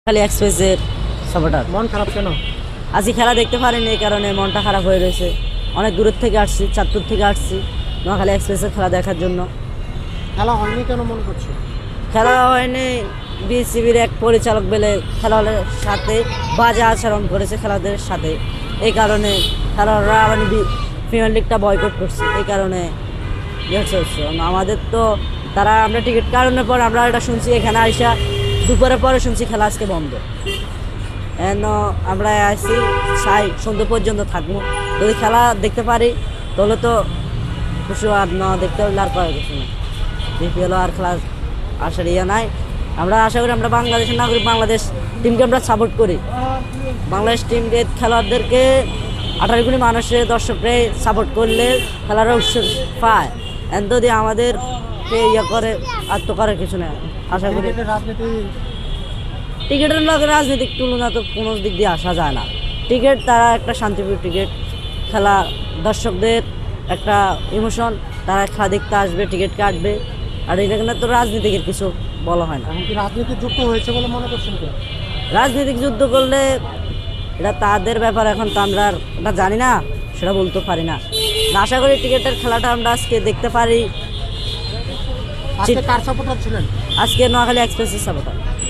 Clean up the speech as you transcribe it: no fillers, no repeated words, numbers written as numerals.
খালি এক্সপ্রেসের সাপোর্টার। মন খারাপ কেন? আজকে খেলা দেখতে পারিনি, এই কারণে মনটা খারাপ হয়ে রয়েছে। অনেক দূরের থেকে আসছি, চাঁদপুর থেকে আসছি নোয়াখালী এক্সপ্রেসের খেলা দেখার জন্য। খেলা হয়নি কেন মনে করছো? খেলা হয়নি, বিসিবির এক পরিচালক বেলে খেলোয়াড়ের সাথে বাজে আচরণ করেছে খেলোয়াড়দের সাথে, এই কারণে খেলোয়াড়রা মানে প্রিমিয়ার লিগটা বয়কট করছে। এই কারণে হচ্ছে আমাদের তো তারা আমরা টিকিট কারণের পর আমরা এটা শুনছি, এখানে আইসা দুপুরের পরে শুনছি খেলা আজকে বন্ধ। আমরা আসছি চাই সন্ধ্যে পর্যন্ত থাকবো, যদি খেলা দেখতে পারি তাহলে তো খুশি, আর না দেখতে পারলে আর করার কিছু না। বিপিএল আর খেলা আসার ইয়ে নাই। আমরা আশা করি আমরা বাংলাদেশের নাগরিক, বাংলাদেশ টিমকে আমরা সাপোর্ট করি। বাংলাদেশ টিমকে খেলোয়াড়দেরকে 18 কোটি মানুষের দর্শকরা সাপোর্ট করলে খেলার উৎসাহ পায়। যদি আমাদের ইয়ে করে আর তো করার কিছু নেই। আশা করি রাজনীতি টিকিটের লগে রাজনৈতিক তুলনা তো কোনো দিক দিয়ে আসা যায় না। টিকিট তারা একটা শান্তিপ্রিয় টিকিট, খেলা দর্শকদের একটা ইমোশন, তারা খেলা দেখতে আসবে, টিকিট কাটবে। আর এখানে তো রাজনীতিকের কিছু বলা হয় না। এমনকি রাজনীতি যুক্ত হয়েছে বলে মনে করছেন কি? রাজনৈতিক যুদ্ধ করলে এটা তাদের ব্যাপার, এখন তো আমরা এটা জানি না, সেটা বলতে পারি না। আশা করি টিকিটের খেলাটা আমরা আজকে দেখতে পারি। আজকে কার সাপোর্টার ছিলেন? আজকে নোয়াখালী এক্সপ্রেসের সাপোর্টার।